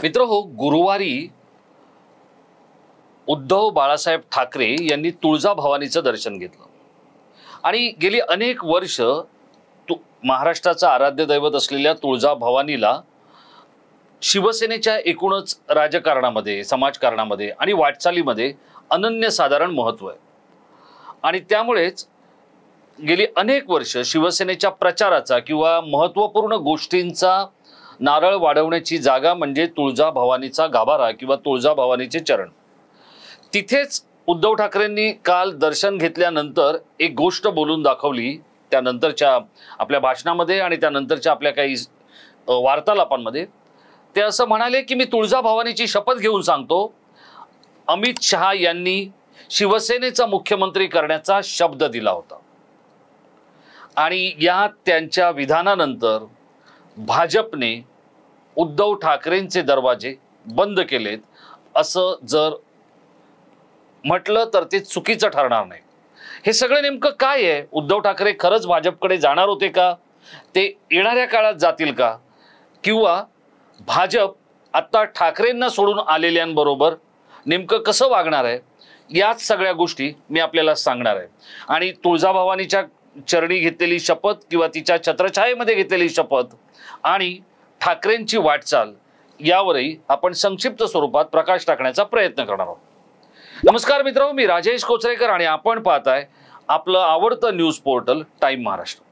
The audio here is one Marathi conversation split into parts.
मित्रहो, गुरुवारी उद्धव बाळासाहेब ठाकरे यांनी तुळजाभवानीचं दर्शन घेतलं आणि गेली अनेक वर्ष महाराष्ट्राचं आराध्य दैवत असलेल्या तुळजाभवानीला शिवसेनेच्या एकूणच राजकारणामध्ये, समाजकारणामध्ये आणि वाटचालीमध्ये अनन्यसाधारण महत्त्व आहे आणि त्यामुळेच गेली अनेक वर्ष शिवसेनेच्या प्रचाराचा किंवा महत्त्वपूर्ण गोष्टींचा नारळ वाढवण्याची जागा म्हणजे तुळजाभवानीचा गाभारा किंवा तुळजाभवानीचे चरण। तिथेच उद्धव ठाकरेंनी काल दर्शन घेतल्यानंतर एक गोष्ट बोलून दाखवली त्यानंतरच्या आपल्या भाषणामध्ये आणि त्यानंतरच्या आपल्या काही वार्तालापांमध्ये। ते असं म्हणाले की मी तुळजाभवानीची शपथ घेऊन सांगतो, अमित शहा यांनी शिवसेनेचा मुख्यमंत्री करण्याचा शब्द दिला होता आणि या त्यांच्या विधानानंतर भाजपने उद्धव ठाकरेंचे दरवाजे बंद केलेत असं जर म्हटलं तर ते चुकीचं ठरणार नाही। हे सगळं नेमकं काय आहे? उद्धव ठाकरे खरंच भाजपकडे जाणार होते का? ते येणाऱ्या काळात जातील का? किंवा भाजप आता ठाकरेंना सोडून आलेल्यांबरोबर नेमकं कसं वागणार आहे? याच सगळ्या गोष्टी मी आपल्याला सांगणार आहे आणि तुळजाभवानीच्या चरणी घेतलेली शपथ किंवा तिच्या छत्रछायेमध्ये घेतलेली शपथ आणि ठाकरेंची वाटचाल यावरही आपण संक्षिप्त स्वरूपात प्रकाश टाकण्याचा प्रयत्न करणार आहोत। नमस्कार मित्रांनो, मी राजेश कोचरेकर आणि आपण पाहताय आपलं आवडतं न्यूज पोर्टल टाइम महाराष्ट्र।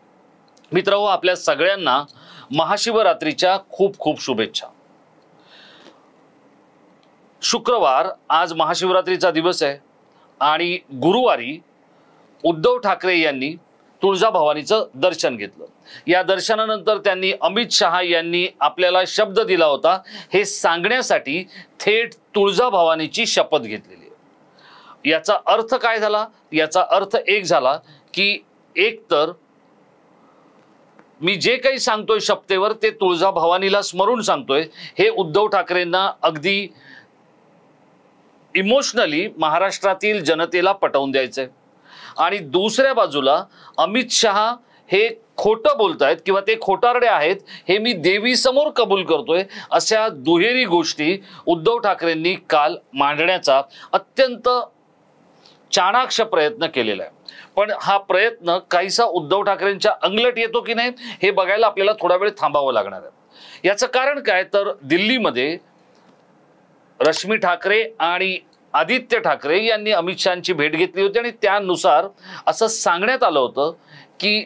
मित्रांनो, आपल्या सगळ्यांना महाशिवरात्रीच्या खूप खूप शुभेच्छा। शुक्रवार आज महाशिवरात्रीचा दिवस आहे आणि गुरुवारी उद्धव ठाकरे यांनी तुळजाभवानीचं दर्शन घेतलं। या दर्शनानंतर त्यांनी अमित शहा यांनी आपल्याला शब्द दिला होता हे सांगण्यासाठी थेट तुळजाभवानीची शपथ घेतलेली आहे। याचा अर्थ काय झाला? याचा अर्थ एक झाला की एकतर मी जे काही सांगतोय शपथेवर ते तुळजाभवानीला स्मरून सांगतोय हे उद्धव ठाकरेंना अगदी इमोशनली महाराष्ट्रातील जनतेला पटवून द्यायचंय आणि दुसऱ्या बाजूला अमित शहा हे खोटं बोलतायत किंवा ते खोटारडे आहेत हे मी देवी समोर कबूल करतोय अशा दुहेरी गोष्टी उद्धव ठाकरेंनी काल मांडण्याचा अत्यंत चाणाक्ष प्रयत्न केलेला आहे। पण हा प्रयत्न काहीसा उद्धव ठाकरेंच्या अंगलट येतो की नाही हे बघायला आपल्याला थोडा वेळ थांबावं लागणार आहे। याचं कारण काय तर दिल्लीमध्ये रश्मी ठाकरे आणि आदित्य ठाकरे यांनी अमित शहांची भेट घेतली होती आणि त्यानुसार असं सांगण्यात आलं होतं की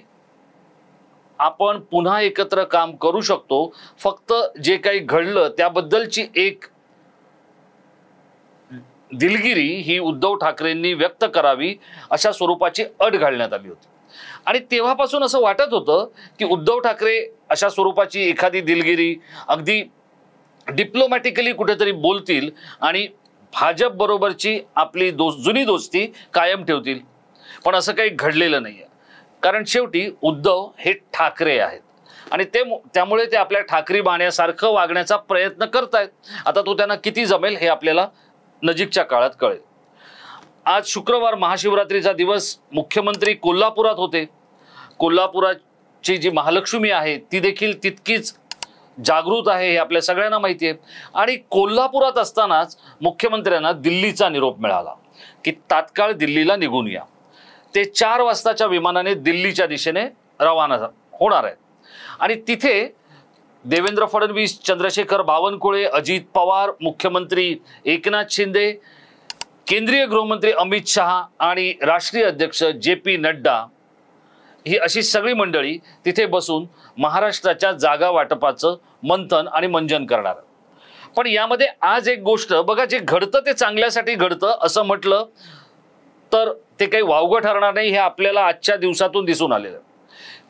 आपण पुन्हा एकत्र काम करू शकतो, फक्त जे काही घडलं त्याबद्दलची एक दिलगिरी ही उद्धव ठाकरेंनी व्यक्त करावी अशा स्वरूपाची अट घालण्यात आली होती आणि तेव्हापासून असं वाटत होतं की उद्धव ठाकरे अशा स्वरूपाची एखादी दिलगिरी अगदी डिप्लोमॅटिकली कुठेतरी बोलतील आणि भाजप बरोबरची आपली जुनी दोस्ती कायम ठेवतील। पण असं काही घडलेलं नाहीये, कारण शेवटी उद्धव हे ठाकरे आहेत आणि त्यामुळे ते आपल्या ठाकरी बाण्यासारखं वागण्याचा प्रयत्न करतायत। आता तो त्यांना किती जमेल हे आपल्याला नजीकच्या काळात कळेल। आज शुक्रवार महाशिवरात्रीचा दिवस, मुख्यमंत्री कोल्हापुरात होते। कोल्हापुराची जी महालक्ष्मी आहे ती देखील तितकीच जागृत आहे हे आपल्या सगळ्यांना माहिती आहे आणि कोल्हापुरात असतानाच मुख्यमंत्र्यांना दिल्लीचा निरोप मिळाला की तात्काळ दिल्लीला निघून या। ते 4 वाजताच्या विमानाने दिल्लीच्या दिशेने रवाना होणार आहेत आणि तिथे देवेंद्र फडणवीस, चंद्रशेखर बावनकुळे, अजित पवार, मुख्यमंत्री एकनाथ शिंदे, केंद्रीय गृहमंत्री अमित शहा आणि राष्ट्रीय अध्यक्ष JP नड्डा ही अशी सगळी मंडळी तिथे बसून महाराष्ट्राच्या जागा वाटपाचं मंथन आणि मंजन करणार। पण यामध्ये आज एक गोष्ट बघा, जे घडतं ते चांगल्यासाठी घडतं असं म्हटलं तर ते काही वावगं ठरणार नाही हे आपल्याला आजच्या दिवसातून दिसून आलेलं।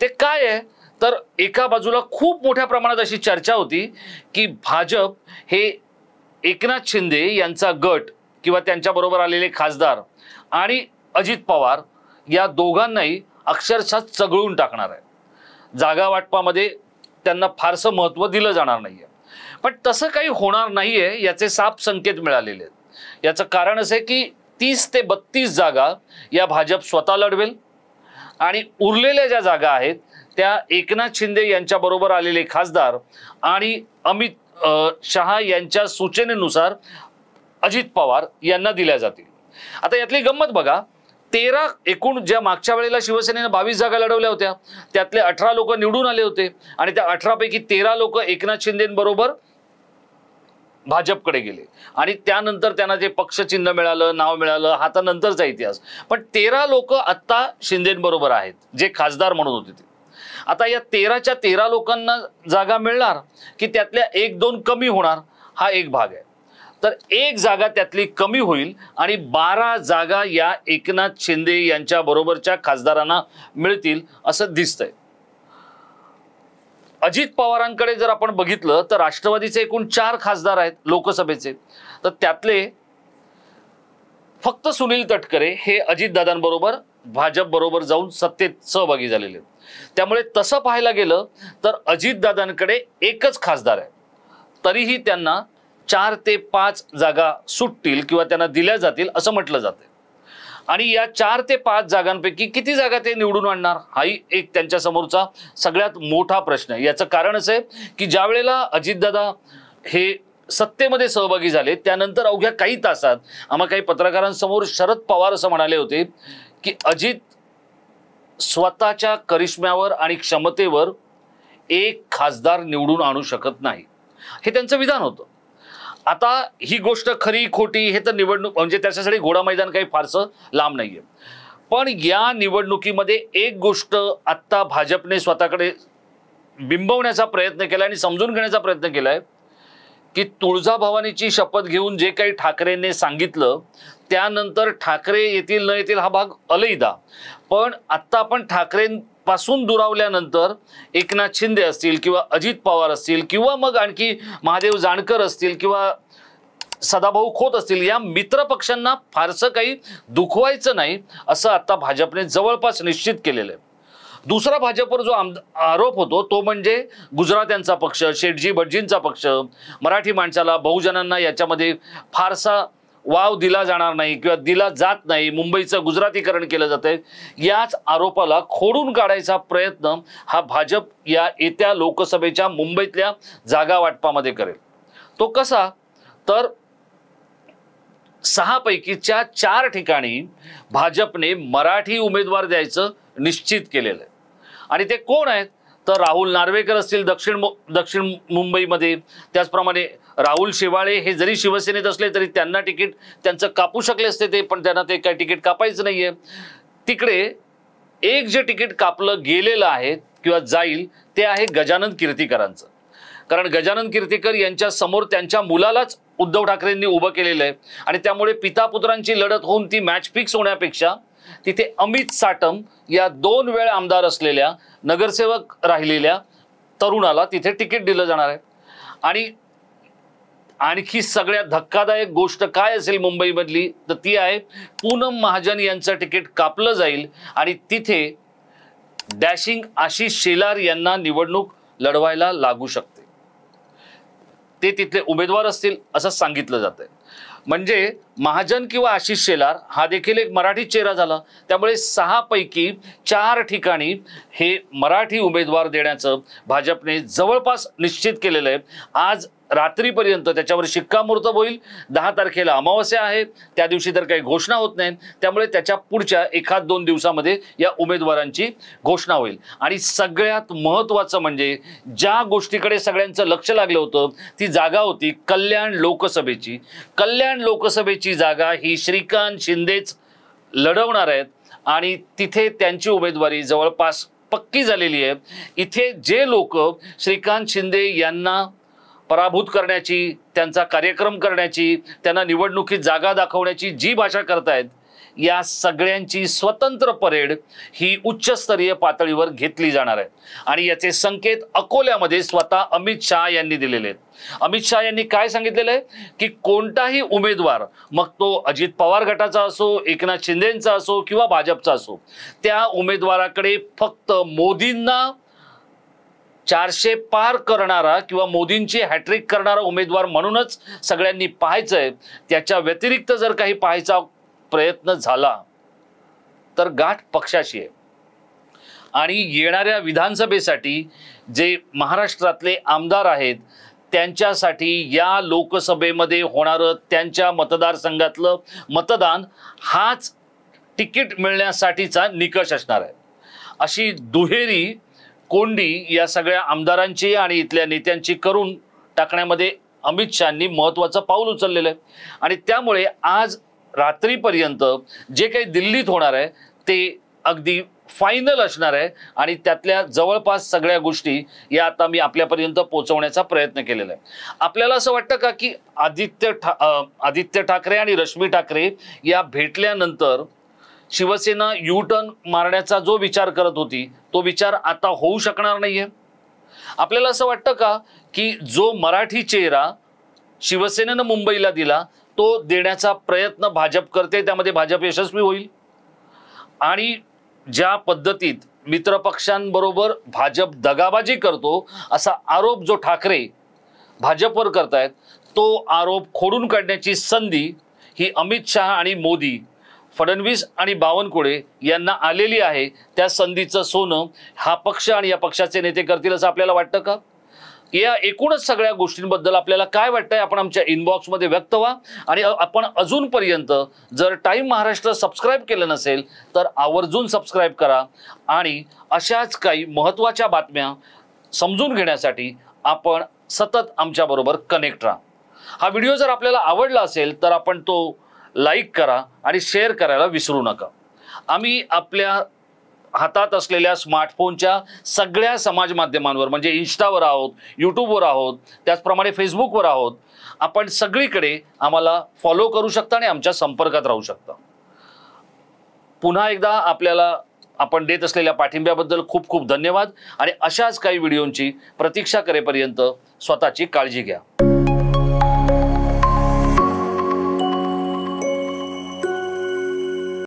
ते काय आहे तर एका बाजूला खूप मोठ्या प्रमाणात अशी चर्चा होती की भाजप हे एकनाथ शिंदे यांचा गट किंवा त्यांच्याबरोबर आलेले खासदार आणि अजित पवार या दोघांनाही अक्षरशः चघळून टाकणार आहे। जागा वाटपामध्ये त्यांना फारसं महत्त्व दिलं जाणार नाहीये, पण तसं काही होणार नाहीये याचे साफ संकेत मिळालेले आहेत। याचं कारण असं आहे की 30 ते 32 जागा या भाजप स्वतः लढवेल आणि उरलेल्या ज्या जागा आहेत त्या एकनाथ शिंदे यांच्याबरोबर आलेले खासदार आणि शहा यांच्या सूचनेनुसार अजित पवार यांना दिल्या जातील. आता यातली गंमत बघा, 13 एकूण ज्या मागच्या वेळेला शिवसेनेने 22 जागा लढवल्या होत्या त्यातले 18 लोक निवडून आले होते आणि त्या 18 पैकी 13 लोक एकनाथ शिंदेबरोबर भाजपकडे गेले आणि त्यानंतर त्यांना जे पक्षचिन्ह मिळालं, नाव मिळालं, हा तर नंतरचा इतिहास. पण 13 लोक आत्ता शिंदेबरोबर आहेत जे खासदार म्हणून होते ते. आता या 13च्या 13 लोकांना जागा मिळणार की त्यातल्या 1-2 कमी होणार, हा एक भाग आहे. तर एक जागा त्यातली कमी होईल आणि 12 जागा या एकनाथ शिंदे यांच्या बरोबरच्या खासदारांना मिळतील असं दिसतंय. अजित पवारांकडे जर आपण बघितलं तर राष्ट्रवादीचे एकूण 4 खासदार आहेत लोकसभेचे. तर त्यातले फक्त सुनील तटकरे हे अजितदादांबरोबर भाजप बरोबर जाऊन सत्तेत सहभागी झालेले. त्यामुळे तसं पाहायला गेलं तर अजितदादांकडे एकच खासदार आहे, तरीही त्यांना 4 ते 5 जागा सुटतील किंवा त्यांना दिल्या जातील असं म्हटलं जातं. आणि या 4 ते 5 जागांपैकी किती जागा ते निवडून आणणार हाही एक त्यांच्या समोरचा सगळ्यात मोठा प्रश्न आहे. याचं कारण असं आहे की ज्या वेळेला अजितदादा हे सत्तेमध्ये सहभागी झाले त्यानंतर अवघ्या काही तासात आम्हा काही पत्रकारांसमोर शरद पवार असं म्हणाले होते की अजित स्वतःच्या करिश्म्यावर आणि क्षमतेवर एक खासदार निवडून आणू शकत नाही, हे त्यांचं विधान होतं. आता ही गोष्ट खरी खोटी हे तर निवडणूक म्हणजे त्याच्यासाठी घोडा मैदान काही फारसं लांब नाहीये. पण या निवडणुकीमध्ये एक गोष्ट आत्ता भाजपने स्वतःकडे बिंबवण्याचा प्रयत्न केला आणि समजून घेण्याचा प्रयत्न केलाय की तुळजाभवानीची शपथ घेऊन जे काही ठाकरेंनी सांगितलं त्यानंतर ठाकरे येतील न येतील हा भाग अलैदा, पण आत्ता आपण ठाकरेंपासून दुरावल्यानंतर एकनाथ शिंदे असतील किंवा अजित पवार असतील किंवा मग आणखी महादेव जानकर असतील किंवा सदाभाऊ खोत असतील, या मित्र पक्षांना फारसं काही दुखवायचं नाही असं आता भाजपने जवळपास निश्चित केलेलं आहे. दुसरा भाजपवर जो आरोप होतो तो म्हणजे गुजरात्यांचा पक्ष, शेठजी भटजींचा पक्ष, मराठी माणसाला बहुजनांना याच्यामध्ये फारसा वाव दिला जाणार नाही किंवा दिला जात नाही, मुंबईचं गुजरातीकरण केलं जातंय, याच आरोपाला खोडून काढायचा प्रयत्न हा भाजप या येत्या लोकसभेच्या मुंबईतल्या जागा वाटपामध्ये करेल. तो कसा तर 6 पैकीच्या 4 ठिकाणी भाजपने मराठी उमेदवार द्यायचं निश्चित केलेलं आहे. आणि ते कोण आहेत तर राहुल नार्वेकर असतील दक्षिण मुंबईमध्ये, त्याचप्रमाणे राहुल शेवाळे हे जरी शिवसेनेत असले तरी त्यांना तिकीट त्यांचं कापू शकले असते ते, पण त्यांना ते काही तिकीट कापायचं नाहीये. तिकडे एक जे तिकीट कापलं गेलेलं आहे किंवा जाईल ते आहे गजानन कीर्तीकरांचं. कारण गजानन कीर्तीकर यांच्या समोर त्यांच्या मुलालाच उद्धव ठाकरेंनी उभं केलेलं आहे आणि त्यामुळे पिता पुत्रांची लढत होऊन ती मॅच फिक्स होण्यापेक्षा तिथे अमित साटम या 2 वेळा आमदार असलेल्या नगरसेवक राहिलेल्या तरुणाला तिथे तिकीट दिलं जाणार आहे. आणि आणखी सगळ्यात धक्कादायक गोष्ट काय असेल मुंबईमधली तर ती आहे पूनम महाजन यांचं तिकीट कापलं जाईल आणि तिथे डॅशिंग आशिष शेलार यांना निवडणूक लढवायला लागू शकते. ते तिथले उमेदवार असतील असं सांगितलं जातंय. म्हणजे महाजन किंवा आशिष शेलार हा देखील एक मराठी चेहरा झाला. त्यामुळे 6 पैकी 4 ठिकाणी हे मराठी उमेदवार देण्याचं भाजपने जवळपास निश्चित केलेलं आहे. आज रात्रीपर्यंत त्याच्यावर शिक्कामोर्तब होईल. 10 तारखेला अमावस्या आहे, त्या दिवशी तर काही घोषणा होत नाही, त्यामुळे त्याच्या पुढच्या 1-2 दिवसामध्ये या उमेदवारांची घोषणा होईल. आणि सगळ्यात महत्त्वाचं म्हणजे ज्या गोष्टीकडे सगळ्यांचं लक्ष लागलं होतं ती जागा होती कल्याण लोकसभेची. कल्याण लोकसभेची जागा ही श्रीकांत शिंदेच लढवणार आहेत आणि तिथे त्यांची उमेदवारी जवळपास पक्की झालेली आहे. इथे जे लोक श्रीकांत शिंदे यांना पराभूत करण्याची, त्यांचा कार्यक्रम करण्याची, त्यांना निवडणुकीत जागा दाखवण्याची जी भाषा करतायत या सगळ्यांची स्वतंत्र परेड ही उच्चस्तरीय पातळीवर घेतली जाणार आहे. आणि याचे संकेत अकोल्यामध्ये स्वतः अमित शहा यांनी दिलेले आहेत. अमित शहा यांनी काय सांगितलेलं आहे की कोणताही उमेदवार मग तो अजित पवार गटाचा असो, एकनाथ शिंदेंचा असो किंवा भाजपचा असो, त्या उमेदवाराकडे फक्त मोदींना 400 पार करणारा किंवा मोदींची हॅट्रिक करणारा उमेदवार म्हणूनच सगळ्यांनी पाहायचंय. त्याच्या व्यतिरिक्त जर काही पाहायचा प्रयत्न झाला तर गाठ पक्षाशी आहे. आणि येणाऱ्या विधानसभेसाठी जे महाराष्ट्रातले आमदार आहेत त्यांच्यासाठी या लोकसभेमध्ये होणारं त्यांच्या मतदारसंघातलं मतदान हाच तिकीट मिळण्यासाठीचा निकष असणार आहे। अशी दुहेरी कोंडी या सगळ्या आमदारांची आणि इथल्या नेत्यांची करून टाकण्यामध्ये अमित शहांनी महत्त्वाचं पाऊल उचललेलं आहे। आणि त्यामुळे आज रात्रीपर्यंत जे काही दिल्लीत होणार आहे ते अगदी फायनल असणार आहे आणि त्यातल्या जवळपास सगळ्या गोष्टी या आता मी आपल्यापर्यंत पोहोचवण्याचा प्रयत्न केलेला आहे। आपल्याला असं वाटतं का की आदित्य ठाकरे आणि रश्मी ठाकरे या भेटल्यानंतर शिवसेना यू टर्न मारण्याचा जो विचार करत होती तो विचार आता होऊ शकणार नाहीये? आपल्याला असं वाटतं का की जो मराठी चेहरा शिवसेनेनं मुंबईला दिला तो देण्याचा प्रयत्न भाजप करते, त्यामध्ये भाजप यशस्वी होईल? आणि ज्या पद्धतीत मित्रपक्षांबरोबर भाजप दगाबाजी करतो असा आरोप जो ठाकरे भाजपवर करतायत तो आरोप खोडून काढण्याची संधी ही अमित शहा आणि मोदी, फडणवीस आणि बावनकुळे यांना आलेली आहे। त्या संधीचं सोनं हा पक्ष आणि या पक्षाचे नेते करतील असं आपल्याला वाटतं का? या एकूणच सगळ्या गोष्टींबद्दल आपल्याला काय वाटतंय आपण आमच्या इनबॉक्समध्ये व्यक्त व्हा। आणि आपण अजूनपर्यंत जर टाइम महाराष्ट्र सबस्क्राईब केलं नसेल तर आवर्जून सबस्क्राईब करा आणि अशाच काही महत्त्वाच्या बातम्या समजून घेण्यासाठी आपण सतत आमच्याबरोबर कनेक्ट राहा। हा व्हिडिओ जर आपल्याला आवडला असेल तर आपण तो लाईक करा आणि शेअर करायला विसरू नका। आम्ही आपल्या हातात असलेल्या स्मार्टफोनच्या सगळ्या समाज माध्यमांवर म्हणजे इंस्टावर आहोत, यूट्यूबवर आहोत, त्याचप्रमाणे फेसबुकवर आहोत। आपण सगळीकडे आम्हाला फॉलो करू शकता आणि आमच्या संपर्कात राहू शकता। पुन्हा एकदा आपल्याला आपण देत असलेल्या पाठिंब्याबद्दल खूप खूप धन्यवाद आणि अशाच काही व्हिडिओंची प्रतीक्षा करेपर्यंत स्वतःची काळजी घ्या।